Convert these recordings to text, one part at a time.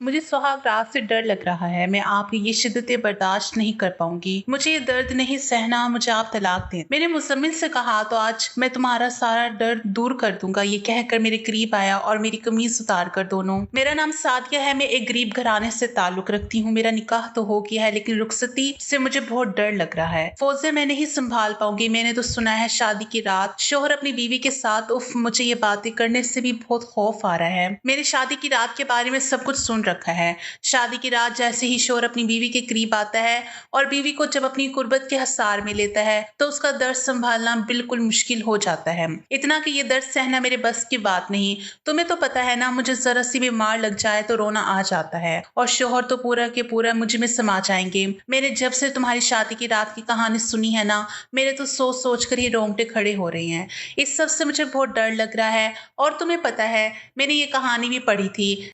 मुझे सुहाग रात से डर लग रहा है। मैं आपकी ये शिद्दतें बर्दाश्त नहीं कर पाऊंगी। मुझे ये दर्द नहीं सहना। मुझे आप तलाक दें। मैंने मुज़म्मिल से कहा तो आज मैं तुम्हारा सारा डर दूर कर दूंगा। ये कहकर मेरे करीब आया और मेरी कमीज उतार कर दोनों। मेरा नाम सादिया है। मैं एक गरीब घराने से ताल्लुक रखती हूँ। मेरा निकाह तो हो गया है, लेकिन रुखसती से मुझे बहुत डर लग रहा है। फौजे मैं नहीं संभाल पाऊंगी। मैंने तो सुना है शादी की रात शोहर अपनी बीवी के साथ। उफ, मुझे ये बातें करने से भी बहुत खौफ आ रहा है। मेरी शादी की रात के बारे में सब कुछ सुन रखा है। शादी की रात जैसे ही शोहर अपनी बीवी के करीब आता है और बीवी को जब अपनी कुर्बत के हसार में लेता है तो उसका दर्द संभालना बिल्कुल मुश्किल हो जाता है। इतना कि ये दर्द सहना मेरे बस की बात नहीं। तुम्हें तो पता है ना, मुझे जरा सी भी मार लग जाए तो रोना आ जाता है और शोहर तो पूरा के पूरा मुझे में समा जाएंगे। मैंने जब से तुम्हारी शादी की रात की कहानी सुनी है ना, मेरे तो सोच सोच कर ही रोंगटे खड़े हो रहे हैं। इस सब से मुझे बहुत डर लग रहा है। और तुम्हें पता है, मैंने ये कहानी भी पढ़ी थी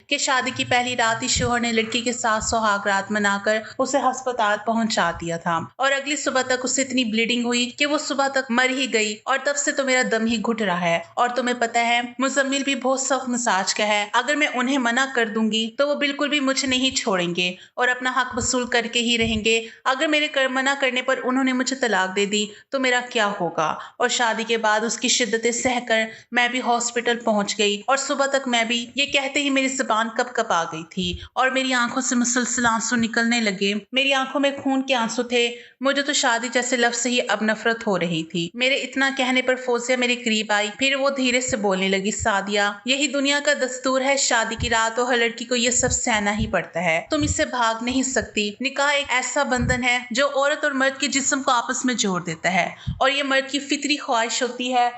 कि शादी की पहली रात ही शोहर ने लड़की के साथ सुहाग रात मनाकर उसे अस्पताल पहुंचा दिया था और अगली सुबह तक उसे इतनी ब्लीडिंग हुई कि वो सुबह तक मर ही गई। और तब से तो मेरा दम ही घुट रहा है। और तुम्हें पता है, मुजम्मिल भी बहुत सख्त मिजाज का है। अगर मैं उन्हें मना कर दूंगी तो वो बिल्कुल भी मुझे नहीं छोड़ेंगे और अपना हक वसूल करके ही रहेंगे। अगर मेरे मना करने पर उन्होंने मुझे तलाक दे दी तो मेरा क्या होगा। और शादी के बाद उसकी शिद्दतें सहकर मैं भी हॉस्पिटल पहुंच गई और सुबह तक मैं भी ये कहते ही मेरी जुबान कप कप आ गई थी और मेरी आंखों से मुसलसल आंसू निकलने लगे। मेरी आंखों में खून के आंसू थे। मुझे तो शादी जैसे लफ्ज से ही अब नफरत हो रही थी। मेरे इतना कहने पर फौजिया मेरे करीब आई। फिर वो धीरे से बोलने लगी, सादिया, यही दुनिया का दस्तूर है। शादी की रात और हर लड़की को ये सब सहना ही पड़ता है। तुम इससे भाग नहीं सकती। निकाह एक ऐसा बंधन है जो औरत और मर्द के जिस्म को आपस में जोड़ देता है और ये मर्द की फितरी ख्वाहिश होती है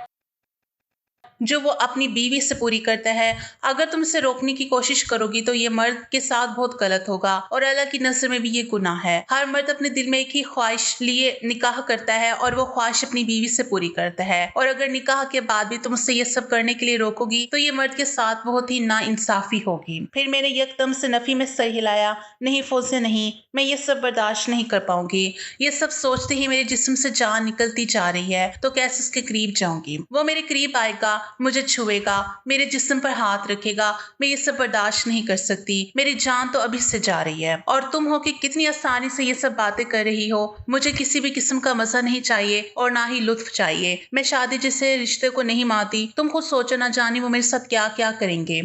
जो वो अपनी बीवी से पूरी करता है। अगर तुम इसे रोकने की कोशिश करोगी तो ये मर्द के साथ बहुत गलत होगा और अल्लाह की नजर में भी ये गुनाह है। हर मर्द अपने दिल में एक ही ख्वाहिश लिए निकाह करता है और वो ख्वाहिश अपनी बीवी से पूरी करता है। और अगर निकाह के बाद भी तुम उसे ये सब करने के लिए रोकोगी तो ये मर्द के साथ बहुत ही नाइंसाफी होगी। फिर मैंने यकदम से नफी में सर हिलाया। नहीं फौजे नहीं, मैं ये सब बर्दाश्त नहीं कर पाऊंगी। ये सब सोचते ही मेरे जिस्म से जान निकलती जा रही है तो कैसे उसके करीब जाऊंगी। वो मेरे करीब आएगा, मुझे छुएगा, मेरे जिस्म पर हाथ रखेगा। मैं ये सब बर्दाश्त नहीं कर सकती। मेरी जान तो अभी से जा रही है और तुम हो कि कितनी आसानी से ये सब बातें कर रही हो। मुझे किसी भी किस्म का मजा नहीं चाहिए और ना ही लुत्फ चाहिए। मैं शादी जैसे रिश्ते को नहीं मानती। तुम खुद सोचो, ना जाने वो मेरे साथ क्या क्या करेंगे।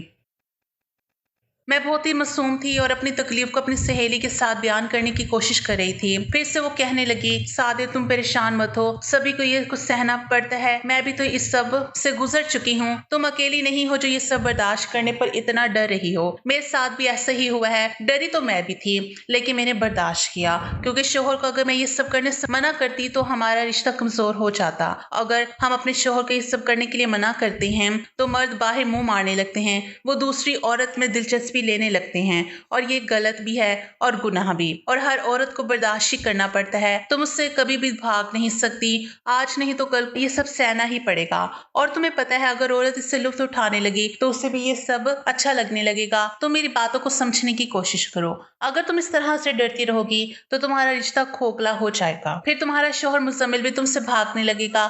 मैं बहुत ही मासूम थी और अपनी तकलीफ को अपनी सहेली के साथ बयान करने की कोशिश कर रही थी। फिर से वो कहने लगी, सादिया तुम परेशान मत हो, सभी को ये कुछ सहना पड़ता है। मैं भी तो इस सब से गुजर चुकी हूँ। तुम अकेली नहीं हो जो ये सब बर्दाश्त करने पर इतना डर रही हो। मेरे साथ भी ऐसा ही हुआ है। डरी तो मैं भी थी, लेकिन मैंने बर्दाश्त किया क्योंकि शोहर को अगर मैं ये सब करने से मना करती तो हमारा रिश्ता कमजोर हो जाता। अगर हम अपने शोहर को ये सब करने के लिए मना करते हैं तो मर्द बाहर मुंह मारने लगते हैं। वो दूसरी औरत में दिलचस्पी लेने लगते हैं और ये गलत भी है और गुनाह भी। और हर औरत को बर्दाश्त ही करना पड़ता है। तुम उससे कभी भी भाग नहीं सकती। आज नहीं तो कल ये सब सहना ही पड़ेगा। और तुम्हें पता है, अगर औरत इससे लुत्फ उठाने लगी तो उसे भी ये सब अच्छा लगने लगेगा। तो मेरी बातों को समझने की कोशिश करो। अगर तुम इस तरह से डरती रहोगी तो तुम्हारा रिश्ता खोखला हो जाएगा। फिर तुम्हारा शोहर मुजम्मिल भी तुमसे भागने लगेगा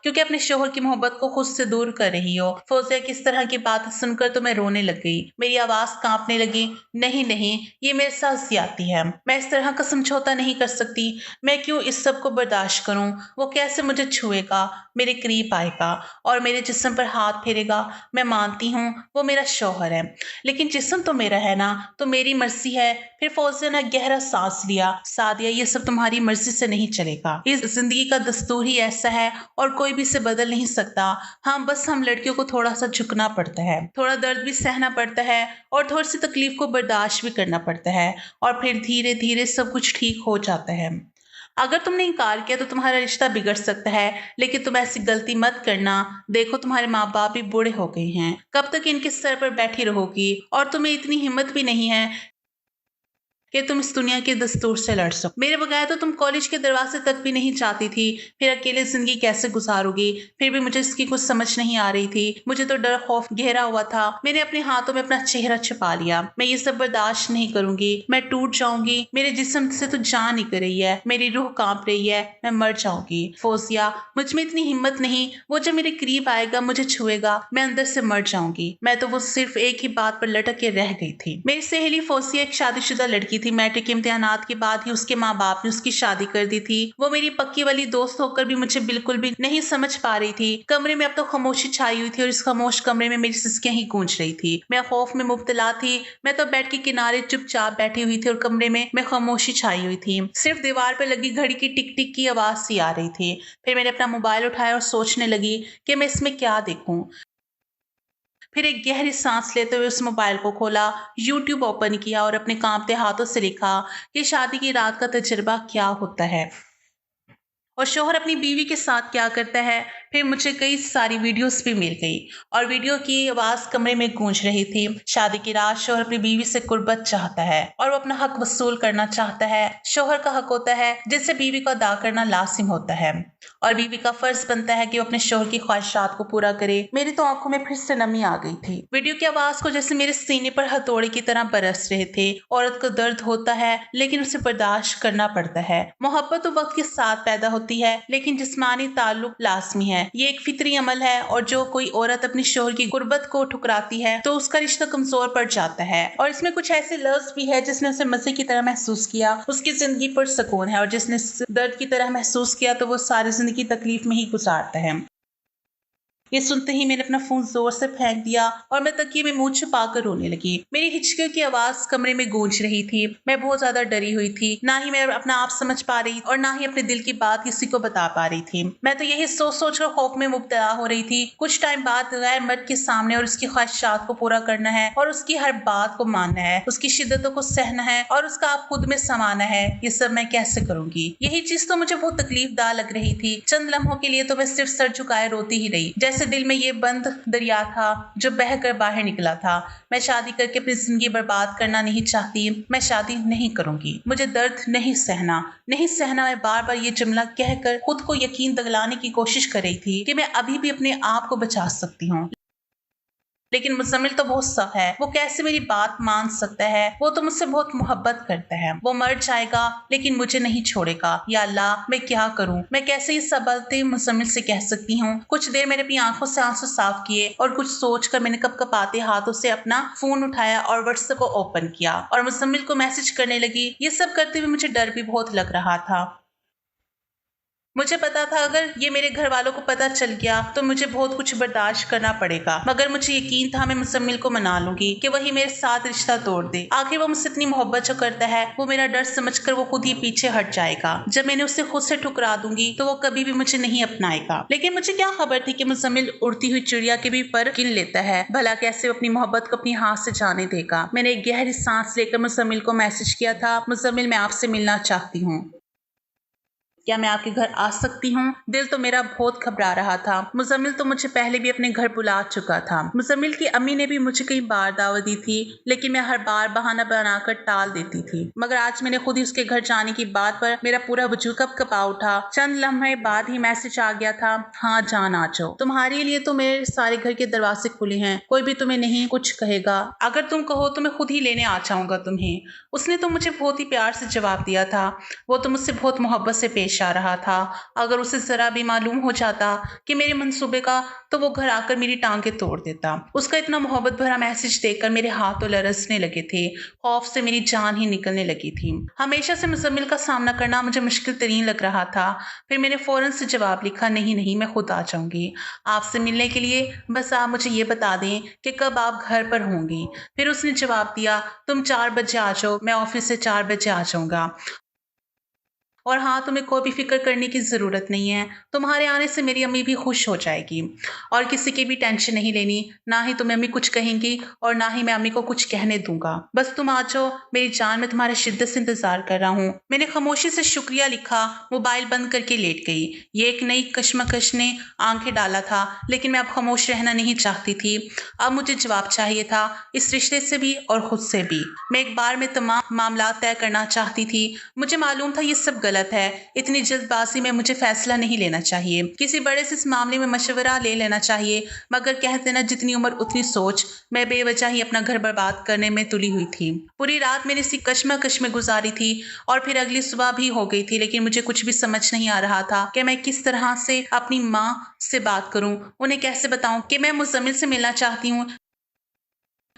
क्योंकि अपने शोहर की मोहब्बत को खुद से दूर कर रही हो। फौजिया की इस तरह की बात सुनकर तो मैं रोने लग गई। मेरी आवाज कांपने लगी। नहीं नहीं, ये मेरे साथ ज्यादती है। मैं इस तरह का समझौता नहीं कर सकती। मैं क्यों इस सब को बर्दाश्त करूं। वो कैसे मुझे छुएगा, मेरे करीब आएगा और मेरे जिस्म पर हाथ फेरेगा। मैं मानती हूँ वो मेरा शोहर है, लेकिन जिस्म तो मेरा है ना, तो मेरी मर्जी है। फिर फौजिया ने गहरा सांस लिया। सादिया, ये सब तुम्हारी मर्जी से नहीं चलेगा। इस जिंदगी का दस्तूर ही ऐसा है और कोई भी इसे बदल नहीं सकता। हाँ, बस हम लड़कियों को थोड़ा सा झुकना पड़ता है, थोड़ा दर्द भी सहना पड़ता है और थोड़ी सी तकलीफ को बर्दाश्त भी करना पड़ता है और फिर धीरे धीरे सब कुछ ठीक हो जाता है। अगर तुमने इनकार किया तो तुम्हारा रिश्ता बिगड़ सकता है, लेकिन तुम ऐसी गलती मत करना। देखो, तुम्हारे माँ बाप भी बूढ़े हो गए हैं। कब तक इनके सर पर बैठी रहोगी। और तुम्हें इतनी हिम्मत भी नहीं है कि तुम इस दुनिया के दस्तूर से लड़ सको। मेरे बगैर तो तुम कॉलेज के दरवाजे तक भी नहीं जाती थी, फिर अकेले जिंदगी कैसे गुजारोगी? फिर भी मुझे इसकी कुछ समझ नहीं आ रही थी। मुझे तो डर खौफ घेरा हुआ था। मैंने अपने हाथों में अपना चेहरा छिपा लिया। मैं ये सब बर्दाश्त नहीं करूंगी, मैं टूट जाऊंगी। मेरे जिस्म से तो जान निकल रही है, मेरी रूह कांप रही है, मैं मर जाऊंगी। फोजिया, मुझ में इतनी हिम्मत नहीं। वो जब मेरे करीब आएगा, मुझे छुएगा, मैं अंदर से मर जाऊंगी। मैं तो वो सिर्फ एक ही बात पर लटक के रह गई थी। मेरी सहेली फोजिया एक शादीशुदा लड़की थी। मैट्रिक के इम्तिहानात के बाद ही उसके माँ बाप ने उसकी शादी कर दी थी। वो मेरी पक्की वाली दोस्त होकर भी मुझे बिल्कुल भी नहीं समझ पा रही थी। कमरे में अब तो खामोशी छाई हुई थी और इस खामोश कमरे में मेरी सिसकियां ही गूंज रही थी। मैं खौफ में मुब्तला थी। मैं तो बेड के किनारे चुपचाप बैठी हुई थी और कमरे में खामोशी छाई हुई थी। सिर्फ दीवार पर लगी घड़ी की टिक टिक की आवाज सी आ रही थी। फिर मैंने अपना मोबाइल उठाया और सोचने लगी कि मैं इसमें क्या देखूं। फिर एक गहरी सांस लेते हुए उस मोबाइल को खोला, यूट्यूब ओपन किया और अपने कांपते हाथों से लिखा कि शादी की रात का तजुर्बा क्या होता है और शोहर अपनी बीवी के साथ क्या करता है। फिर मुझे कई सारी वीडियोस भी मिल गई और वीडियो की आवाज कमरे में गूंज रही थी। शादी की रात शोहर अपनी बीवी से कुर्बत चाहता है और वो अपना हक वसूल करना चाहता है। शोहर का हक होता है जिससे बीवी को अदा करना लाजिम होता है और बीवी का फर्ज बनता है कि वो अपने शोहर की ख्वाहिशात को पूरा करे। मेरी तो आंखों में फिर से नमी आ गई थी। वीडियो की आवाज को जैसे मेरे सीने पर हथौड़े की तरह बरस रहे थे। औरत को दर्द होता है लेकिन उसे बर्दाश्त करना पड़ता है। मोहब्बत तो वक्त के साथ पैदा होती है लेकिन जिस्मानी ताल्लुक लाजमी है। ये एक फितरी अमल है और जो कोई औरत अपनी शोहर की गुर्बत को ठुकराती है तो उसका रिश्ता कमजोर पड़ जाता है। और इसमें कुछ ऐसे लफ्ज भी है जिसने उसे मजे की तरह महसूस किया, उसकी जिंदगी पर सुकून है, और जिसने दर्द की तरह महसूस किया तो वो सारी जिंदगी तकलीफ में ही गुजारता है। ये सुनते ही मैंने अपना फोन जोर से फेंक दिया और मैं तकिए में मुंह छुपाकर रोने लगी। मेरी हिचकियों की आवाज कमरे में गूंज रही थी। मैं बहुत ज्यादा डरी हुई थी। ना ही मैं अपना आप समझ पा रही और ना ही अपने दिल की बात किसी को बता पा रही थी। मैं तो यही सोच सोच कर खौफ में मुब्तला हो रही थी। कुछ टाइम बाद गैर मर्द के सामने और उसकी ख्वाहिशात को पूरा करना है और उसकी हर बात को मानना है, उसकी शिद्दतों को सहना है और उसका आप खुद में समाना है। ये सब मैं कैसे करूंगी? यही चीज तो मुझे बहुत तकलीफदार लग रही थी। चंद लम्हों के लिए तो मैं सिर्फ सर झुकाए रोती ही रही, जैसे दिल में ये बंद दरिया था जो बहकर बाहर निकला था। मैं शादी करके अपनी जिंदगी बर्बाद करना नहीं चाहती। मैं शादी नहीं करूंगी। मुझे दर्द नहीं सहना, नहीं सहना। मैं बार बार ये जुमला कहकर खुद को यकीन दिलाने की कोशिश कर रही थी कि मैं अभी भी अपने आप को बचा सकती हूँ। लेकिन मुजम्मिल तो बहुत सा है, वो कैसे मेरी बात मान सकता है? वो तो मुझसे बहुत मोहब्बत करता है। वो मर जाएगा लेकिन मुझे नहीं छोड़ेगा। या अल्लाह, मैं क्या करूं? मैं कैसे ये सब बातें मुजम्मिल से कह सकती हूँ? कुछ देर मैंने अपनी आंखों से आंसू साफ किए और कुछ सोचकर मैंने कपकपाते हाथों से अपना फोन उठाया और व्हाट्सएप को ओपन किया और मुजम्मिल को मैसेज करने लगी। ये सब करते हुए मुझे डर भी बहुत लग रहा था। मुझे पता था अगर ये मेरे घर वालों को पता चल गया तो मुझे बहुत कुछ बर्दाश्त करना पड़ेगा, मगर मुझे यकीन था मैं मुसम्मिल को मना लूंगी कि वही मेरे साथ रिश्ता तोड़ दे। आखिर वो मुझसे इतनी मोहब्बत जो करता है, वो मेरा डर समझकर वो खुद ही पीछे हट जाएगा। जब मैंने उसे खुद से ठुकरा दूंगी तो वो कभी भी मुझे नहीं अपनाएगा। लेकिन मुझे क्या खबर थी कि मुसम्मिल उड़ती हुई चिड़िया के भी पर गिन लेता है। भला कैसे अपनी मोहब्बत को अपनी हाथ से जाने देगा। मैंने एक गहरी सांस लेकर मुसम्मिल को मैसेज किया था, मुसम्मिल मैं आपसे मिलना चाहती हूँ, क्या मैं आपके घर आ सकती हूँ? दिल तो मेरा बहुत घबरा रहा था। मुजम्मिल तो मुझे पहले भी अपने घर बुला चुका था। मुजम्मिल की अम्मी ने भी मुझे कई बार दावत दी थी लेकिन मैं हर बार बहाना बनाकर टाल देती थी। मगर आज मैंने खुद ही उसके घर जाने की बात पर मेरा पूरा वजूद कपकपा उठा। चंद लम्हे बाद ही मैसेज आ गया था, हाँ जान आ जाओ, तुम्हारे लिए तो मेरे सारे घर के दरवाजे खुले हैं, कोई भी तुम्हें नहीं कुछ कहेगा। अगर तुम कहो तो मैं खुद ही लेने आ जाऊंगा तुम्हें। उसने तो मुझे बहुत ही प्यार से जवाब दिया था। वो तो मुझसे बहुत मोहब्बत से पेश आ रहा था। अगर उसे जरा भी मालूम हो जाता कि मेरे मंसूबे का तो वो घर आकर मेरी टांगे तोड़ देता। उसका इतना मोहब्बत भरा मैसेज देखकर मेरे हाथ तो लरसने लगे थे। खौफ से मेरी जान ही निकलने लगी थी। हमेशा से मुजम्मिल का सामना करना मुझे मुश्किल तरीन लग रहा था। फिर मैंने फौरन से जवाब लिखा, नहीं नहीं, मैं खुद आ जाऊंगी आपसे मिलने के लिए, बस आप मुझे ये बता दें कि कब आप घर पर होंगी। फिर उसने जवाब दिया, तुम 4 बजे आ जाओ, मैं ऑफिस से 4 बजे आ जाऊंगा। और हाँ, तुम्हें कोई भी फिक्र करने की ज़रूरत नहीं है। तुम्हारे आने से मेरी अम्मी भी खुश हो जाएगी और किसी की भी टेंशन नहीं लेनी। ना ही तुम्हें अम्मी कुछ कहेंगी और ना ही मैं अम्मी को कुछ कहने दूंगा। बस तुम आ जाओ मेरी जान, मैं तुम्हारे शिद्दत से इंतजार कर रहा हूँ। मैंने खामोशी से शुक्रिया लिखा, मोबाइल बंद करके लेट गई। ये एक नई कश्मकश ने आंखें डाला था, लेकिन मैं अब खामोश रहना नहीं चाहती थी। अब मुझे जवाब चाहिए था, इस रिश्ते से भी और खुद से भी। मैं एक बार में तमाम मामला तय करना चाहती थी। मुझे मालूम था ये सब गलत है। इतनी जल्दबाजी में मुझे फैसला नहीं लेना चाहिए। किसी बड़े से इस मामले में मशवरा ले लेना चाहिए, मगर कहते ना जितनी उम्र उतनी सोच। मैं बेवजह ही अपना घर बर्बाद करने में तुली हुई थी। पूरी रात मैंने इसी कश्मकश में गुजारी थी और फिर अगली सुबह भी हो गई थी, लेकिन मुझे कुछ भी समझ नहीं आ रहा था कि मैं किस तरह से अपनी माँ से बात करूं। उन्हें कैसे बताऊं कि मैं मुज़म्मिल से मिलना चाहती हूँ,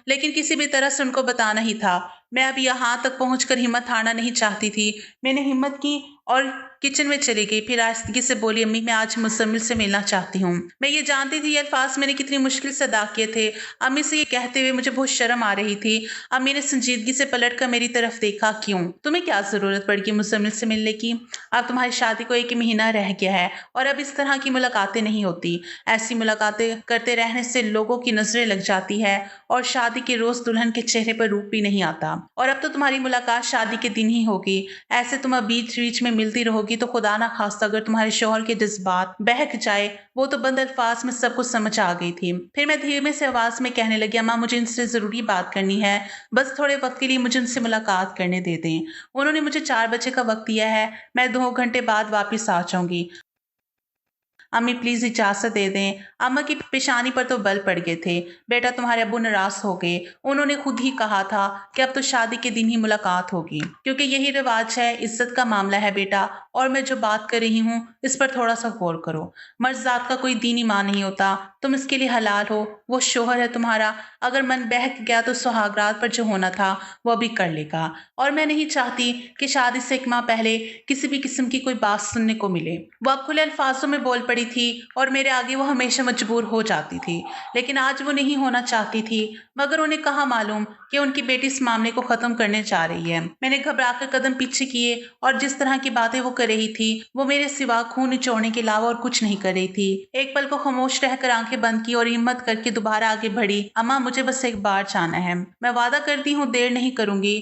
लेकिन किसी भी तरह से उनको बताना ही था। मैं अब यहाँ तक पहुंचकर हिम्मत हारना नहीं चाहती थी। मैंने हिम्मत की और किचन में चली गई। फिर आहिस्तगी से बोली, अम्मी मैं आज मुज़म्मिल से मिलना चाहती हूँ। मैं ये जानती थी ये अल्फाज मैंने कितनी मुश्किल से अदा किए थे। अम्मी से ये कहते हुए मुझे बहुत शर्म आ रही थी। अम्मी ने संजीदगी से पलट कर मेरी तरफ देखा। क्यों, तुम्हें क्या ज़रूरत पड़ गई मुज़म्मिल से मिलने की? अब तुम्हारी शादी को 1 महीना रह गया है और अब इस तरह की मुलाकातें नहीं होती। ऐसी मुलाकातें करते रहने से लोगों की नजरें लग जाती है और शादी के रोज दुल्हन के चेहरे पर रूप भी नहीं आता। और अब तो तुम्हारी मुलाकात शादी के दिन ही होगी। ऐसे तुम अब बीच बीच में मिलती रहोगी तो खुदा ना खास्ता अगर तुम्हारे शौहर के जज्बात बहक जाए। वो तो बंद अल्फाज में सब कुछ समझ आ गई थी। फिर मैं धीमे से आवाज में कहने लगी, अम्मा मुझे इनसे जरूरी बात करनी है, बस थोड़े वक्त के लिए मुझे उनसे मुलाकात करने दे दें। उन्होंने मुझे 4 बजे का वक्त दिया है, मैं 2 घंटे बाद वापिस आ जाऊंगी। अम्मी प्लीज इजाजत दे दें। अम्मा की पेशानी पर तो बल पड़ गए थे। बेटा तुम्हारे अब्बू नाराज हो गए। उन्होंने खुद ही कहा था कि अब तो शादी के दिन ही मुलाकात होगी, क्योंकि यही रिवाज है। इज्जत का मामला है बेटा, और मैं जो बात कर रही हूँ इस पर थोड़ा सा गौर करो। मर्द जात का कोई दीनी ईमान नहीं होता। तुम इसके लिए हलाल हो, वो शोहर है तुम्हारा। अगर मन बहक गया तो सुहागरात पर जो होना था वो भी कर लेगा। और मैं नहीं चाहती कि शादी से 1 माह पहले किसी भी किस्म की कोई बात सुनने को मिले। वो अब खुले अल्फाजों में बोल पड़ी थी और मेरे आगे वो हमेशा मजबूर हो जाती थी, लेकिन आज वो नहीं होना चाहती थी। मगर उन्हें कहाँ मालूम कि उनकी बेटी इस मामले को खत्म करने जा रही है। मैंने घबराकर कदम पीछे किए और जिस तरह की बातें वो कर रही थी वो मेरे सिवा खून निचोड़ने के अलावा और कुछ नहीं कर रही थी। एक पल को खामोश रहकर आंखें बंद की और हिम्मत करके दोबारा आगे बढ़ी। अम्मा मुझे बस एक बार जाना है, मैं वादा करती हूँ देर नहीं करूंगी।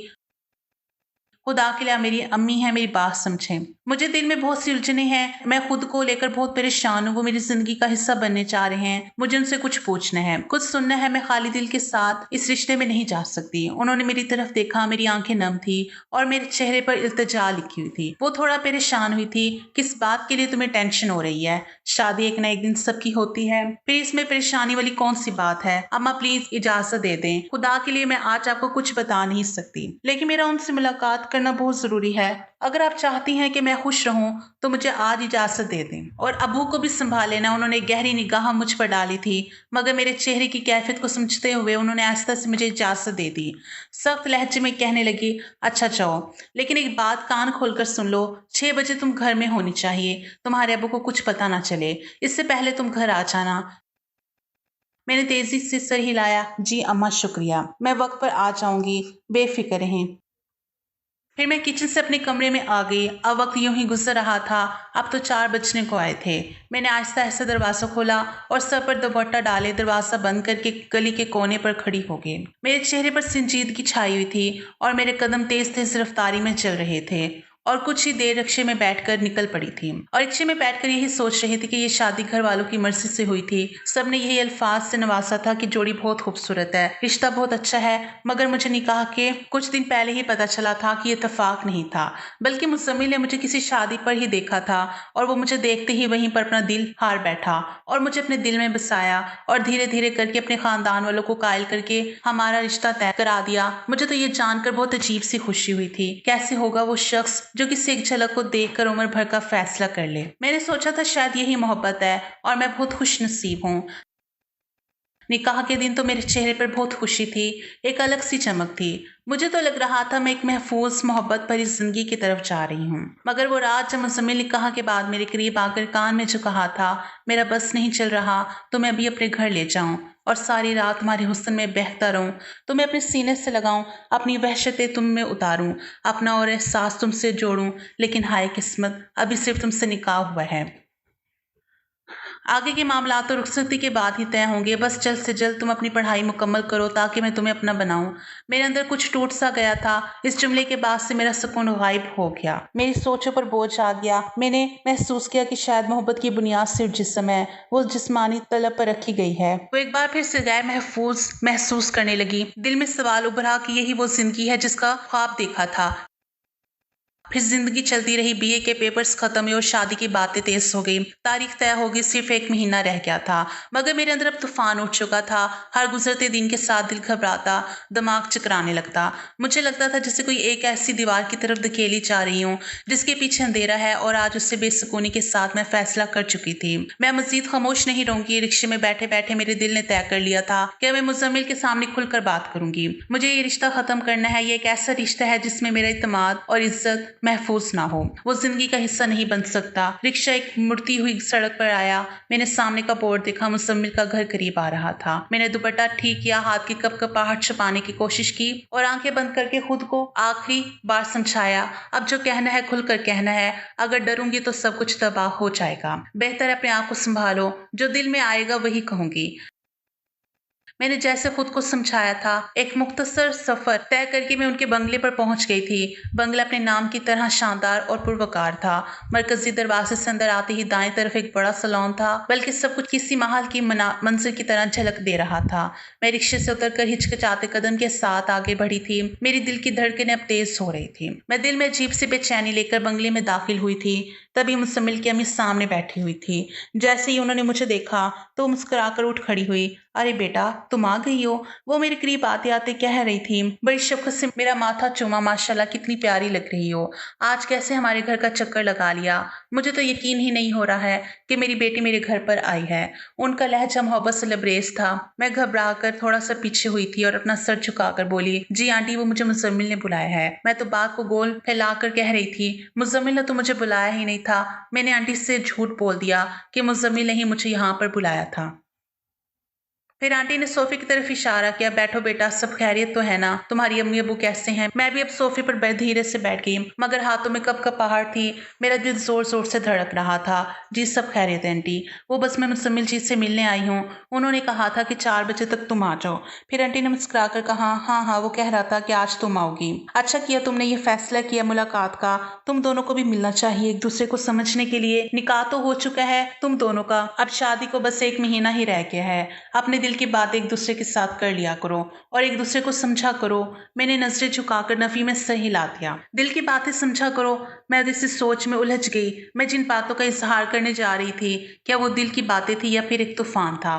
खुदा के लिए मेरी अम्मी है, मेरी बात समझें। मुझे दिल में बहुत सी उलझने हैं। मैं खुद को लेकर बहुत परेशान हूँ। वो मेरी जिंदगी का हिस्सा बनने चाह रहे हैं। मुझे उनसे कुछ पूछना है, कुछ सुनना है। मैं खाली दिल के साथ इस रिश्ते में नहीं जा सकती। उन्होंने मेरी तरफ देखा, मेरी आंखें नम थी और मेरे चेहरे पर इल्तिजा लिखी हुई थी। वो थोड़ा परेशान हुई थी। किस बात के लिए तुम्हें टेंशन हो रही है? शादी एक ना एक दिन सबकी होती है, फिर इसमें परेशानी वाली कौन सी बात है? अम्मा प्लीज इजाजत दे दें। खुदा के लिए मैं आज आपको कुछ बता नहीं सकती, लेकिन मेरा उनसे मुलाकात करना बहुत जरूरी है। अगर आप चाहती हैं कि मैं खुश रहूं तो मुझे आज इजाजत दे दें। और अबू को भी संभाल लेना। उन्होंने गहरी निगाह मुझ पर डाली थी, मगर मेरे चेहरे की कैफियत को समझते हुए उन्होंने आहिस्ता से मुझे इजाजत दे दी। सख्त लहजे में कहने लगी, अच्छा जाओ, लेकिन एक बात कान खोलकर सुन लो। 6 बजे तुम घर में होनी चाहिए। तुम्हारे अबू को कुछ पता ना चले, इससे पहले तुम घर आ जाना। मैंने तेजी से सर हिलाया। जी अम्मा शुक्रिया, मैं वक्त पर आ जाऊंगी, बेफिक्र रहें। फिर मैं किचन से अपने कमरे में आ गई। अब वक्त यूं ही गुजर रहा था। अब तो 4 बजने को आए थे। मैंने आहिस्ता आहिस्ता दरवाजा खोला और सर पर दुपट्टा डाले दरवाजा बंद करके गली के कोने पर खड़ी हो गई। मेरे चेहरे पर संजीदगी छाई हुई थी और मेरे कदम तेज तेज रफ्तारी में चल रहे थे। और कुछ ही देर रिक्शे में बैठकर निकल पड़ी थी और रिक्शे में बैठकर यही सोच रही थी कि ये शादी घर वालों की मर्जी से हुई थी। सबने यही अल्फाज से नवाजा था कि जोड़ी बहुत खूबसूरत है, रिश्ता बहुत अच्छा है। मगर मुझे निकाह के कुछ दिन पहले ही पता चला था कि ये इत्तेफाक नहीं था, बल्कि मुज़म्मिल ने मुझे किसी शादी पर ही देखा था और वो मुझे देखते ही वहीं पर अपना दिल हार बैठा और मुझे अपने दिल में बसाया और धीरे धीरे करके अपने खानदान वालों को कायल करके हमारा रिश्ता तय करा दिया। मुझे तो ये जानकर बहुत अजीब सी खुशी हुई थी। कैसे होगा वो शख्स जो किसी एक झलक को देखकर उम्र भर का फैसला कर ले। मैंने सोचा था शायद यही मोहब्बत है और मैं बहुत खुश नसीब हूँ। निकाह के दिन तो मेरे चेहरे पर बहुत खुशी थी, एक अलग सी चमक थी। मुझे तो लग रहा था मैं एक महफूज मोहब्बत भरी जिंदगी की तरफ जा रही हूँ। मगर वो रात जब मुज़म्मिल निकाह के बाद मेरे करीब आकर कान में जो कहा था, मेरा बस नहीं चल रहा तो मैं अभी अपने घर ले जाऊं और सारी रात तुम्हारे हुस्न में बहता रहूं, तुम्हें अपने सीने से लगाऊं, अपनी वहशतें तुम में उतारूं, अपना और एहसास तुमसे जोड़ूं, लेकिन हाय किस्मत, अभी सिर्फ तुमसे निकाह हुआ है। आगे के मामला तो रुखसती के बाद ही तय होंगे। बस जल्द से जल्द तुम अपनी पढ़ाई मुकम्मल करो ताकि मैं तुम्हें अपना बनाऊं। मेरे अंदर कुछ टूट सा गया था। इस जुमले के बाद से मेरा सुकून गायब हो गया। मेरी सोचों पर बोझ आ गया। मैंने महसूस किया कि शायद मोहब्बत की बुनियाद सिर्फ जिस्म है, वो जिस्मानी तलब पर रखी गई है। वो एक बार फिर से गैर महफूज महसूस करने लगी। दिल में सवाल उभरा कि यही वो जिंदगी है जिसका ख्वाब देखा था। फिर जिंदगी चलती रही। बीए के पेपर्स खत्म हुए और शादी की बातें तेज हो गई। तारीख तय हो गई, सिर्फ एक महीना रह गया था। मगर मेरे अंदर अब तूफान उठ चुका था। हर गुजरते दिन के साथ दिल घबराता, दिमाग चकराने लगता। मुझे लगता था जैसे कोई एक ऐसी दीवार की तरफ धकेली जा रही हूँ जिसके पीछे अंधेरा है और आज उससे बेसुकूनी के साथ मैं फैसला कर चुकी थी। मैं मजीद खामोश नहीं रहूंगी। रिक्शे में बैठे बैठे मेरे दिल ने तय कर लिया था कि मैं मुज़म्मिल के सामने खुलकर बात करूंगी। मुझे ये रिश्ता खत्म करना है। ये एक ऐसा रिश्ता है जिसमें मेरा इत्मीनान और इज्जत महफूज ना हो। वो जिंदगी का हिस्सा नहीं बन सकता। रिक्शा एक मुड़ती हुई सड़क पर आया। मैंने सामने का बोर्ड देखा। मुज़म्मिल का घर करीब आ रहा था। मैंने दुपट्टा ठीक किया, हाथ की कपकपाहट छुपाने की कोशिश की और आंखें बंद करके खुद को आखिरी बार समझाया, अब जो कहना है खुलकर कहना है। अगर डरूंगी तो सब कुछ तबाह हो जाएगा। बेहतर अपने आप को संभालो, जो दिल में आएगा वही कहूंगी। मैंने जैसे खुद को समझाया था। एक मुख्तसर सफर तय करके मैं उनके बंगले पर पहुंच गई थी। बंगला अपने नाम की तरह शानदार और पुरवकार था। मरकजी दरवाजे से अंदर आते ही दाएं तरफ एक बड़ा सैलून था, बल्कि सब कुछ किसी महल की मंजिल की तरह झलक दे रहा था। मैं रिक्शे से उतरकर हिचकिचाते कदम के साथ आगे बढ़ी थी। मेरी दिल की धड़कनें अब तेज हो रही थी। मैं दिल में अजीब सी बेचैनी लेकर बंगले में दाखिल हुई थी। तभी मुज़म्मिल की अम्मी सामने बैठी हुई थी। जैसे ही उन्होंने मुझे देखा तो मुस्कुराकर उठ खड़ी हुई। अरे बेटा, तुम आ गई हो, वो मेरे करीब आते आते कह रही थी। बड़ी शफ़क़त से मेरा माथा चूमा। माशाल्लाह कितनी प्यारी लग रही हो, आज कैसे हमारे घर का चक्कर लगा लिया। मुझे तो यकीन ही नहीं हो रहा है कि मेरी बेटी मेरे घर पर आई है। उनका लहजा मोहब्बत से लबरेज था। मैं घबरा कर थोड़ा सा पीछे हुई थी और अपना सर झुकाकर बोली, जी आंटी, वो मुझे मुज़म्मिल ने बुलाया है। मैं तो बात को गोल फैलाकर कह रही थी, मुज़म्मिल ने तो मुझे बुलाया ही नहीं था। मैंने आंटी से झूठ बोल दिया कि मुज़म्मिल ने ही मुझे यहाँ पर बुलाया था। फिर आंटी ने सोफे की तरफ इशारा किया, बैठो बेटा, सब खैरियत तो है ना, तुम्हारी अम्मी अबू कैसे हैं। मैं भी अब सोफे पर धीरे से बैठ गई, मगर हाथों में कपकपाहट थी। मेरा दिल जोर जोर से धड़क रहा था। जी सब खैरियत है आंटी, वो बस मैं मुज़म्मिल जी से मिलने आई हूँ। उन्होंने कहा था कि 4 बजे तक तुम आ जाओ। फिर आंटी ने मुस्कुरा कर कहा, हाँ हाँ, वो कह रहा था कि आज तुम आओगी। अच्छा किया तुमने ये फैसला किया मुलाकात का। तुम दोनों को भी मिलना चाहिए एक दूसरे को समझने के लिए। निकाह तो हो चुका है तुम दोनों का, अब शादी को बस 1 महीना ही रह गया है। अपने दिल की बात एक दूसरे के साथ कर लिया करो और एक दूसरे को समझा करो। मैंने नजरें झुकाकर नफी में सर हिला दिया। दिल की बातें समझा करो। मैं इसी सोच में उलझ गई। मैं जिन बातों का इजहार करने जा रही थी, क्या वो दिल की बातें थी या फिर एक तूफान था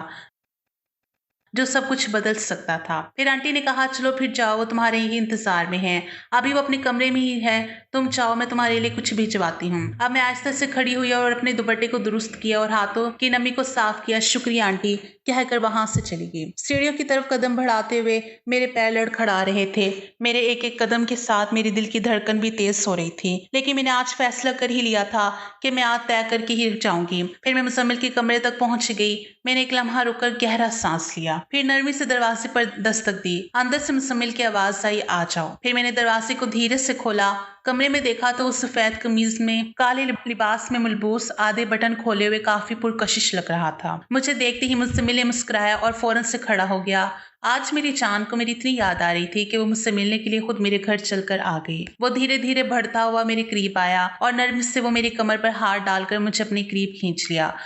जो सब कुछ बदल सकता था। फिर आंटी ने कहा, चलो फिर जाओ, वो तुम्हारे ही इंतजार में है। अभी वो अपने कमरे में ही है, तुम चाहो मैं तुम्हारे लिए कुछ भिजवाती हूँ। अब मैं आहिस्ते से खड़ी हुई और अपने दुपट्टे को दुरुस्त किया और हाथों की नमी को साफ किया। शुक्रिया आंटी कहकर वहां से चली गई। सीढ़ियों की तरफ कदम बढ़ाते हुए मेरे पैर लड़खड़ा रहे थे। मेरे एक एक कदम के साथ मेरी दिल की धड़कन भी तेज हो रही थी। लेकिन मैंने आज फैसला कर ही लिया था कि मैं आज तय करके ही जाऊंगी। फिर मैं मुज़म्मिल के कमरे तक पहुंच गई। मैंने एक लम्हा रुककर गहरा सांस लिया, फिर नरमी से दरवाजे पर दस्तक दी। अंदर से मुज़म्मिल की आवाज आई, आ जाओ। फिर मैंने दरवाजे को धीरे से खोला। कमरे में देखा तो उस सफेद कमीज में, काले लिबास में मलबूस, आधे बटन खोले हुए काफी पुरकशिश लग रहा था। मुझे देखते ही मुज़म्मिल ने मुस्कुराया और फौरन से खड़ा हो गया। आज मेरी जान को मेरी इतनी याद आ रही थी कि वो मुझसे मिलने के लिए खुद मेरे घर चलकर आ गई। वो धीरे धीरे बढ़ता हुआ मेरे करीब आया और नरमी से वो मेरी कमर पर हाथ डालकर मुझे अपने करीब खींच लिया।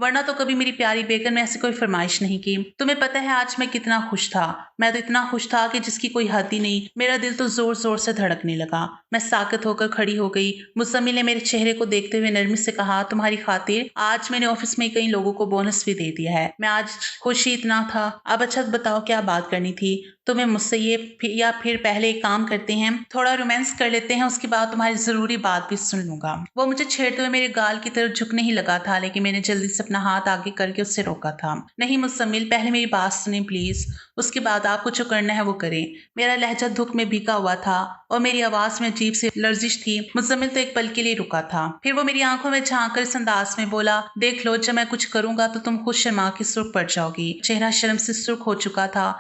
वरना तो कभी मेरी प्यारी बेगम ने ऐसी कोई फरमाइश नहीं की। तुम्हें पता है आज मैं कितना खुश था। मैं तो इतना खुश था कि जिसकी कोई हद ही नहीं। मेरा दिल तो जोर जोर से धड़कने लगा। मैं साकत होकर खड़ी हो गई। मुज़म्मिल ने मेरे चेहरे को देखते हुए नरमी से कहा, तुम्हारी खातिर आज मैंने ऑफिस में कई लोगों को बोनस भी दे दिया है। मैं आज खुश ही इतना था। अब अच्छा बताओ क्या बात करनी थी। तुम्हें मुझसे या फिर पहले एक काम करते हैं, थोड़ा रोमांस कर लेते हैं, उसके बाद तुम्हारी जरूरी बात भी सुन लूंगा। वो मुझे छेड़ते हुए मेरे गाल की तरफ झुकने ही लगा था, लेकिन मैंने जल्दी से अपना हाथ आगे करके उससे रोका था। नहीं मुज़म्मिल, पहले मेरी बात सुने प्लीज, उसके बाद आपको जो करना है वो करें। मेरा लहजा दुख में भीगा हुआ था और मेरी आवाज में अजीब सी लर्जिश थी। मुज़म्मिल तो एक पल के लिए रुका था, फिर वो मेरी आंखों में झांक कर इस अंदाज में बोला, देख लो, जब मैं कुछ करूंगा तो तुम खुद शर्मा के सुर्ख पड़ जाओगी। चेहरा शर्म से सुर्ख हो चुका था,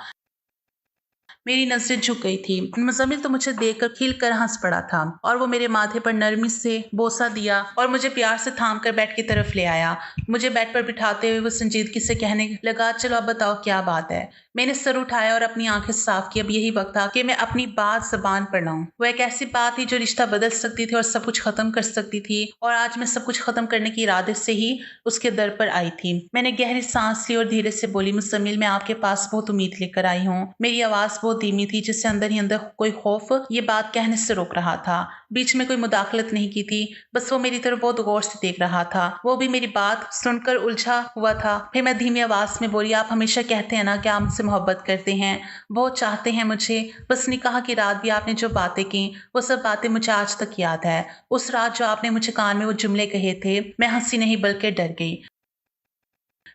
मेरी नजरें झुक गई थी। मुज़म्मिल तो मुझे देखकर खिल कर हंस पड़ा था और वो मेरे माथे पर नरमी से बोसा दिया और मुझे प्यार से थाम कर बेड की तरफ ले आया। मुझे बेड पर बिठाते हुए वो संजीदगी से कहने लगा, चलो अब बताओ क्या बात है। मैंने सर उठाया और अपनी आंखें साफ की। अब यही वक्त था कि मैं अपनी बात जबान पर लाऊं। वो एक ऐसी बात थी जो रिश्ता बदल सकती थी और सब कुछ खत्म कर सकती थी, और आज मैं सब कुछ खत्म करने के इरादे से ही उसके दर पर आई थी। मैंने गहरी सांस ली और धीरे से बोली, मुज़म्मिल, मैं आपके पास बहुत उम्मीद लेकर आई हूँ। मेरी आवाज बहुत धीमी थी, जिससे अंदर ही अंदर कोई खौफ ये बात कहने से रोक रहा था। बीच में कोई मुदाखलत नहीं की थी, बस वो मेरी तरफ बहुत गौर से देख रहा था। वो भी मेरी बात सुनकर उलझा हुआ था। फिर मैं धीमी आवाज में बोली, आप हमेशा कहते हैं ना कि आप मुझसे मोहब्बत करते हैं, बहुत चाहते हैं मुझे। बस निकाह की रात भी आपने जो बातें की, वो सब बातें मुझे आज तक याद है। उस रात जो आपने मुझे कान में वो जुमले कहे थे, मैं हंसी नहीं बल्कि डर गई।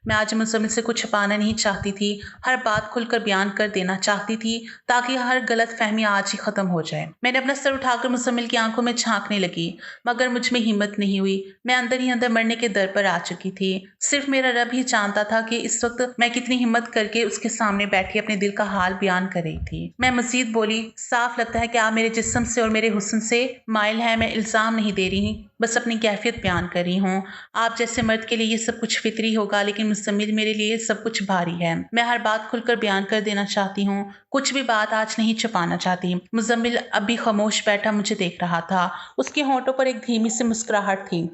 मैं आज मुज़म्मिल से कुछ छुपाना नहीं चाहती थी, हर बात खुलकर बयान कर देना चाहती थी, ताकि हर गलत फहमी आज ही खत्म हो जाए। मैंने अपना सर उठाकर मुज़म्मिल की आंखों में झांकने लगी, मगर मुझ में हिम्मत नहीं हुई। मैं अंदर ही अंदर मरने के दर पर आ चुकी थी। सिर्फ मेरा रब ही जानता था कि इस वक्त मैं कितनी हिम्मत करके उसके सामने बैठी अपने दिल का हाल बयान कर रही थी। मैं मजीद बोली, साफ लगता है कि आप मेरे जिस्म से और मेरे हुस्न से माइल है। मैं इल्ज़ाम नहीं दे रही, बस अपनी कैफियत बयान कर रही हूँ। आप जैसे मर्द के लिए ये सब कुछ फितरी होगा, लेकिन मुज़म्मिल, मेरे लिए सब कुछ भारी है। मैं हर बात खुलकर बयान कर देना चाहती हूँ, कुछ भी बात आज नहीं छुपाना चाहती। मुज़म्मिल अब भी खामोश बैठा मुझे देख रहा था। उसके होंठों पर एक धीमी सी मुस्कुराहट थी,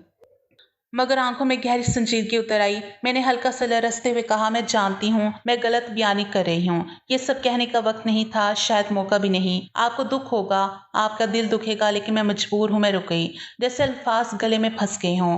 मगर आंखों में गहरी संजीदगी उतर आई। मैंने हल्का सा लरसते हुए कहा, मैं जानती हूँ मैं गलत बयानी कर रही हूँ। ये सब कहने का वक्त नहीं था, शायद मौका भी नहीं। आपको दुख होगा, आपका दिल दुखेगा, लेकिन मैं मजबूर हूँ। मैं रुक गई, जैसे अल्फाज गले में फंस गए हों।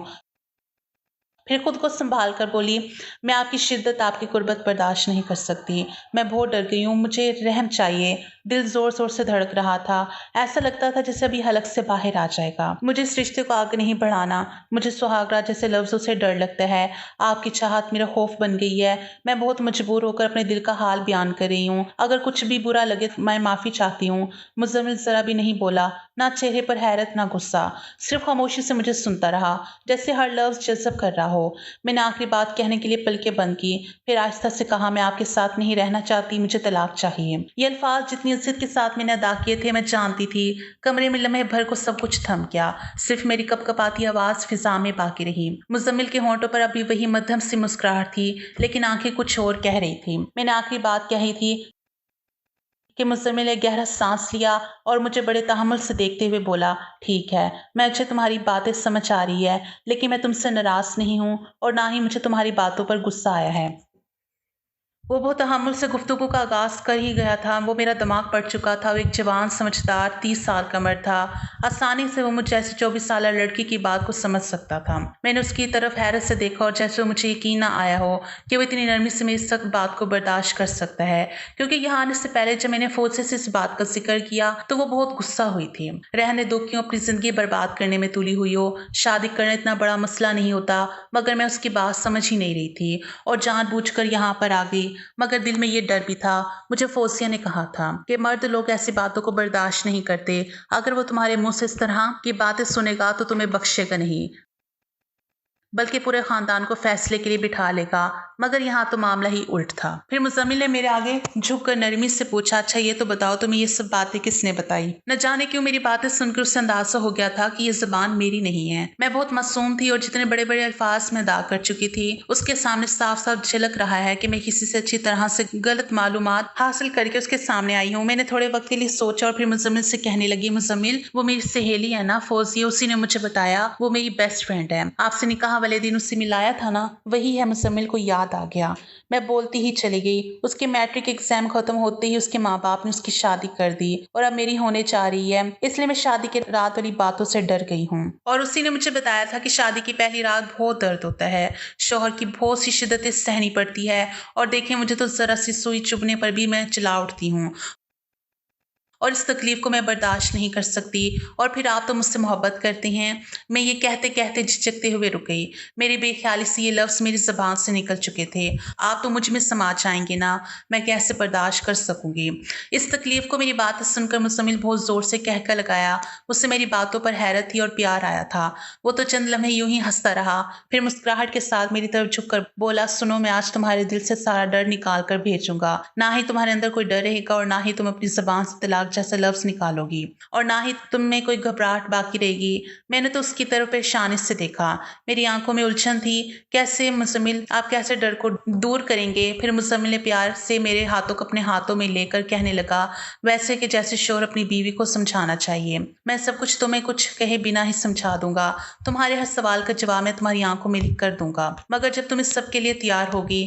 फिर खुद को संभाल कर बोली, मैं आपकी शिद्दत, आपकी गुर्बत बर्दाश्त नहीं कर सकती। मैं बहुत डर गई हूँ, मुझे रहम चाहिए। दिल जोर जोर से धड़क रहा था, ऐसा लगता था जैसे अभी हलक से बाहर आ जाएगा। मुझे इस रिश्ते को आगे नहीं बढ़ाना। मुझे सुहागरा जैसे लफ्जों से डर लगता है। आपकी चाहत मेरा खौफ बन गई है। मैं बहुत मजबूर होकर अपने दिल का हाल बयान कर रही हूँ। अगर कुछ भी बुरा लगे तो मैं माफ़ी चाहती हूँ। मुज़म्मिल जरा भी नहीं बोला, ना चेहरे पर हैरत ना गुस्सा, सिर्फ खामोशी से मुझे सुनता रहा, जैसे हर लफ्ज जज़्ब कर रहा हो। मैंने आखिरी बात कहने के लिए पलकें बंद की, फिर आहिस्ता से कहा, मैं आपके साथ नहीं रहना चाहती, मुझे तलाक चाहिए। ये अल्फाज जितनी इज्जत के साथ मैंने अदा किए थे, मैं जानती थी कमरे में लम्हे भर को सब कुछ थम गया। सिर्फ मेरी कपकपाती आवाज फिजा में बाकी रही। मुज़म्मिल के होंठों पर अभी वही मध्यम सी मुस्कुराहट थी, लेकिन आंखें कुछ और कह रही थी। मैंने आखिरी बात कही थी कि मुज़म्मिल ने गहरा सांस लिया और मुझे बड़े तहम्मुल से देखते हुए बोला, ठीक है, मुझे तुम्हारी बातें समझ आ रही है, लेकिन मैं तुमसे नाराज़ नहीं हूँ और ना ही मुझे तुम्हारी बातों पर गुस्सा आया है। वो बहुत तहम्मुल से गुफ्तगू का आगाज़ कर ही गया था। वो मेरा दिमाग पढ़ चुका था। वो एक जवान समझदार 30 साल का मर्द था। आसानी से वो मुझ जैसी 24 साल लड़की की बात को समझ सकता था। मैंने उसकी तरफ हैरत से देखा और जैसे मुझे यकीन ना आया हो कि वो इतनी नरमी से मेरी सख्त बात को बर्दाश्त कर सकता है, क्योंकि यहाँ आने से पहले जब मैंने फोर्से से इस बात का जिक्र किया तो वो बहुत गुस्सा हुई थी। रहने दो, क्यों अपनी ज़िंदगी बर्बाद करने में तुली हुई हो। शादी करना इतना बड़ा मसला नहीं होता, मगर मैं उसकी बात समझ ही नहीं रही थी और जानबूझकर यहाँ पर आ गई। मगर दिल में ये डर भी था। मुझे फोसिया ने कहा था कि मर्द लोग ऐसी बातों को बर्दाश्त नहीं करते। अगर वो तुम्हारे मुंह से इस तरह की बातें सुनेगा तो तुम्हें बख्शेगा नहीं, बल्कि पूरे खानदान को फैसले के लिए बिठा लेगा। मगर यहाँ तो मामला ही उल्ट था। फिर मुज़म्मिल ने मेरे आगे झुककर नरमी से पूछा, अच्छा ये तो बताओ, तुम्हें ये सब बातें किसने बताई? न जाने क्यों मेरी बातें सुनकर उसे अंदाजा हो गया था कि ये ज़बान मेरी नहीं है। मैं बहुत मासूम थी और जितने बड़े बड़े अल्फाज में अदा कर चुकी थी उसके सामने साफ साफ झलक रहा है कि मैं किसी से अच्छी तरह से गलत मालूमात हासिल करके उसके सामने आई हूँ। मैंने थोड़े वक्त के लिए सोचा और फिर मुज़म्मिल से कहने लगी, मुज़म्मिल, वो मेरी सहेली है ना फौजिया, उसी ने मुझे बताया वो मेरी बेस्ट फ्रेंड है। आपसे निकाह वाले दिन उससे मिलाया था ना, वही है मुज़म्मिल को याद याद आ गया। मैं बोलती ही चली गई। उसके मैट्रिक एग्जाम खत्म होते ही उसके माँ बाप ने उसकी शादी कर दी और अब मेरी होने जा रही है, इसलिए मैं शादी की रात वाली बातों से डर गई हूँ। और उसी ने मुझे बताया था कि शादी की पहली रात बहुत दर्द होता है, शौहर की बहुत सी शिद्दतें सहनी पड़ती है और देखें मुझे तो जरा सी सुई चुभने पर भी मैं चिल्ला उठती हूँ और इस तकलीफ को मैं बर्दाश्त नहीं कर सकती। और फिर आप तो मुझसे मोहब्बत करते हैं। मैं ये कहते कहते झिझकते हुए रुक गई। मेरी बेख्याली से ये लफ्ज़ मेरी ज़बान से निकल चुके थे। आप तो मुझ में समा जाएंगे ना, मैं कैसे बर्दाश्त कर सकूंगी इस तकलीफ को। मेरी बात सुनकर मुज़म्मिल बहुत ज़ोर से कहका लगाया। उससे मेरी बातों पर हैरत थी और प्यार आया था। वो तो चंद लम्हे यूं ही हंसता रहा, फिर मुस्कुराहट के साथ मेरी तरफ झुककर बोला, सुनो, मैं आज तुम्हारे दिल से सारा डर निकाल कर भेजूंगा। ना ही तुम्हारे अंदर कोई डर रहेगा और ना ही तुम अपनी ज़बान से तलाक जैसे लफ्ज़ निकालोगी और ना ही तुम में कोई घबराहट बाकी रहेगी। मैंने तो उसकी तरफ परेशानी से देखा। मेरी आंखों में उलझन थी। कैसे मुज़म्मिल, आप कैसे डर को दूर करेंगे? फिर मुज़म्मिल ने प्यार से मेरे हाथों को अपने हाथों में लेकर कहने लगा, वैसे कि जैसे शौहर अपनी बीवी को समझाना चाहिए। मैं सब कुछ तुम्हें कुछ कहे बिना ही समझा दूंगा। तुम्हारे हर सवाल का जवाब मैं तुम्हारी आंखों में लिख कर दूंगा। मगर जब तुम इस सब के लिए तैयार होगी।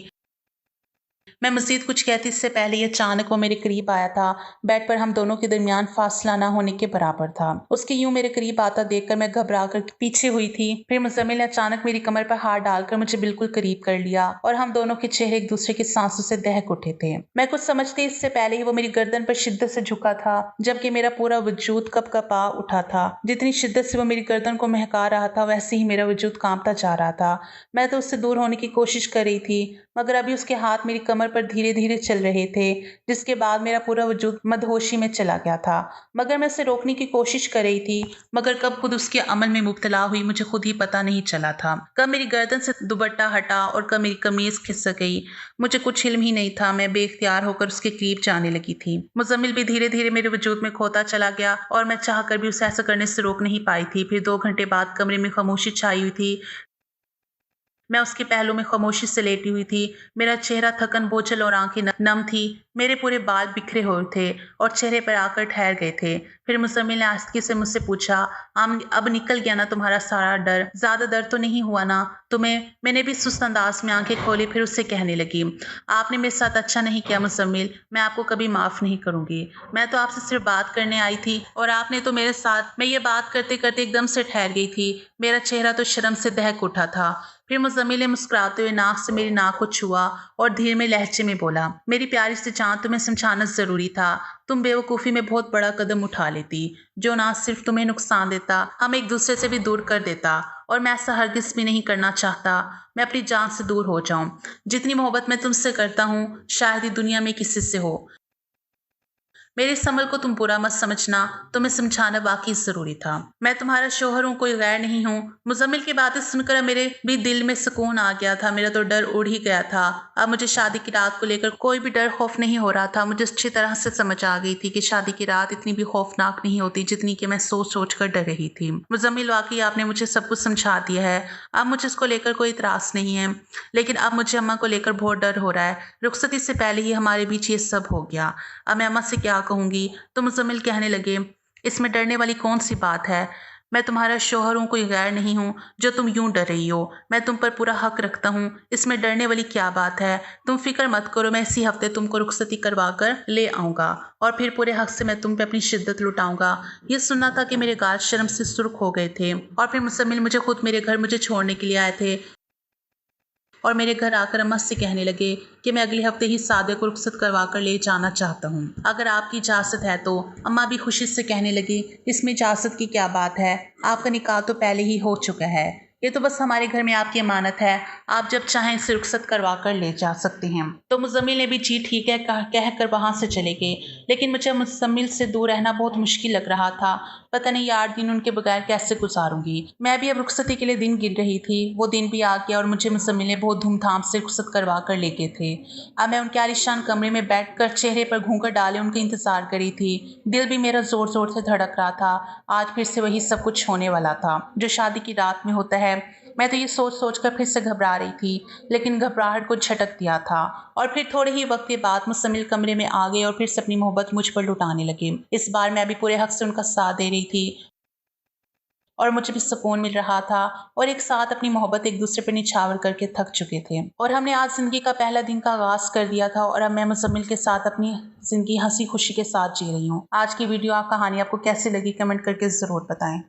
मैं मज़ीद कुछ कहती इससे पहले ही अचानक वो मेरे करीब आया था। बेड पर हम दोनों के दरमियान फासला ना होने के बराबर था। उसके यूं मेरे करीब आता देखकर मैं घबरा कर पीछे हुई थी। फिर मुज़म्मिल ने अचानक मेरी कमर पर हाथ डालकर मुझे बिल्कुल करीब कर लिया और हम दोनों के चेहरे एक दूसरे की सांसों से दहक उठे थे। मैं कुछ समझती इससे पहले ही वो मेरी गर्दन पर शिद्दत से झुका था, जबकि मेरा पूरा वजूद कपकपा उठा था। जितनी शिद्दत से वो मेरी गर्दन को महका रहा था, वैसे ही मेरा वजूद कांपता जा रहा था। मैं तो उससे दूर होने की कोशिश कर रही थी, मगर अभी उसके हाथ मेरी कमर पर धीरे धीरे चल रहे थे, जिसके बाद मेरा पूरा वजूद मदहोशी में चला गया था। मगर मैं उसे रोकने की कोशिश कर रही थी, मगर कब खुद उसके अमल में मुब्तला हुई मुझे खुद ही पता नहीं चला था। कब मेरी गर्दन से दुपट्टा हटा और कब मेरी कमीज खिसक गई, मुझे कुछ इल्म ही नहीं था। मैं बेख्तियार होकर उसके करीब जाने लगी थी। मुज़म्मिल भी धीरे धीरे मेरे वजूद में खोता चला गया और मैं चाह कर भी उसे ऐसा करने से रोक नहीं पाई थी। फिर 2 घंटे बाद कमरे में खामोशी छाई हुई थी। मैं उसके पहलू में खामोशी से लेटी हुई थी। मेरा चेहरा थकन बोझल और आंखें नम थी। मेरे पूरे बाल बिखरे हुए थे और चेहरे पर आकर ठहर गए थे। फिर मुज़म्मिल ने आस्ती से मुझसे पूछा, अब निकल गया ना तुम्हारा सारा डर? ज्यादा दर्द तो नहीं हुआ ना तुम्हें? मैंने भी सुस्त अंदाज में आंखें खोली, फिर उससे कहने लगी, आपने मेरे साथ अच्छा नहीं किया मुज़म्मिल, मैं आपको कभी माफ नहीं करूंगी। मैं तो आपसे सिर्फ बात करने आई थी और आपने तो मेरे साथ। मैं ये बात करते करते एकदम से ठहर गई थी। मेरा चेहरा तो शर्म से दहक उठा था। फिर मुज़म्मिल ने मुस्कुराते हुए नाक से मेरी नाक को छुआ और धीमे लहजे में बोला, मेरी प्यारी से जान, तुम्हें समझाना जरूरी था। तुम बेवकूफ़ी में बहुत बड़ा कदम उठा लेती, जो ना सिर्फ तुम्हें नुकसान देता, हम एक दूसरे से भी दूर कर देता। और मैं ऐसा हरगिज़ भी नहीं करना चाहता। मैं अपनी जान से दूर हो जाऊं। जितनी मोहब्बत मैं तुमसे करता हूँ, शायद ही दुनिया में किसी से हो। मेरे इस अमल को तुम बुरा मत समझना, तुम्हें समझाना वाकई जरूरी था। मैं तुम्हारा शौहर हूँ, कोई गैर नहीं हूँ। मुज़म्मिल की बातें सुनकर मेरे भी दिल में सुकून आ गया था। मेरा तो डर उड़ ही गया था। अब मुझे शादी की रात को लेकर कोई भी डर खौफ नहीं हो रहा था। मुझे अच्छी तरह से समझ आ गई थी कि शादी की रात इतनी भी खौफनाक नहीं होती जितनी कि मैं सोच सोच कर डर रही थी। मुज़म्मिल, वाकई आपने मुझे सब कुछ समझा दिया है। अब मुझे इसको लेकर कोई इतराज़ नहीं है, लेकिन अब मुझे अम्मा को लेकर बहुत डर हो रहा है। रुखसती से पहले ही हमारे बीच ये सब हो गया। अब मैं अम्मा से क्या कहूँगी? तो मुज़म्मिल कहने लगे, इसमें डरने वाली कौन सी बात है? मैं तुम्हारा शौहर हूँ, कोई गैर नहीं हूँ जो तुम यूं डर रही हो। मैं तुम पर पूरा हक रखता हूँ, इसमें डरने वाली क्या बात है? तुम फिक्र मत करो, मैं इसी हफ्ते तुमको रुखसती करवा कर ले आऊँगा और फिर पूरे हक से मैं तुम पे अपनी शिद्दत लुटाऊंगा। ये सुनना था कि मेरे गाल शर्म से सुर्ख हो गए थे और फिर मुज़म्मिल मुझे खुद मेरे घर मुझे छोड़ने के लिए आए थे और मेरे घर आकर अम्मा से कहने लगे कि मैं अगले हफ्ते ही सादे को रुखसत करवा कर ले जाना चाहता हूँ, अगर आपकी इजाज़त है तो। अम्मा भी खुशी से कहने लगी, इसमें इजाज़त की क्या बात है, आपका निकाह तो पहले ही हो चुका है। ये तो बस हमारे घर में आपकी अमानत है, आप जब चाहें इसे रुखसत करवा कर ले जा सकते हैं। तो मुज़म्मिल ने भी जी ठीक है कह कर वहाँ से चले गए। लेकिन मुझे मुज़म्मिल से दूर रहना बहुत मुश्किल लग रहा था। पता नहीं 8 दिन उनके बगैर कैसे गुजारूंगी। मैं भी अब रुखसती के लिए दिन गिन रही थी। वो दिन भी आ गया और मुझे मुज़म्मिल ने बहुत धूमधाम से रुखसत करवा कर ले गए थे। अब मैं उनके आलीशान कमरे में बैठकर चेहरे पर घूंघट डाले उनका इंतजार करी थी। दिल भी मेरा जोर जोर से धड़क रहा था। आज फिर से वही सब कुछ होने वाला था जो शादी की रात में होता है। मैं तो ये सोच सोच कर फिर से घबरा रही थी, लेकिन घबराहट को झटक दिया था। और फिर थोड़े ही वक्त के बाद मुज़म्मिल कमरे में आ गए और फिर से अपनी मोहब्बत मुझ पर लुटाने लगे। इस बार मैं भी पूरे हक से उनका साथ दे रही थी और मुझे भी सुकून मिल रहा था और एक साथ अपनी मोहब्बत एक दूसरे पर निछावर करके थक चुके थे। और हमने आज जिंदगी का पहला दिन का आगाज कर दिया था और अब मैं मुज़म्मिल के साथ अपनी जिंदगी हंसी खुशी के साथ जी रही हूँ। आज की वीडियो कहानी आपको कैसी लगी कमेंट करके ज़रूर बताएं।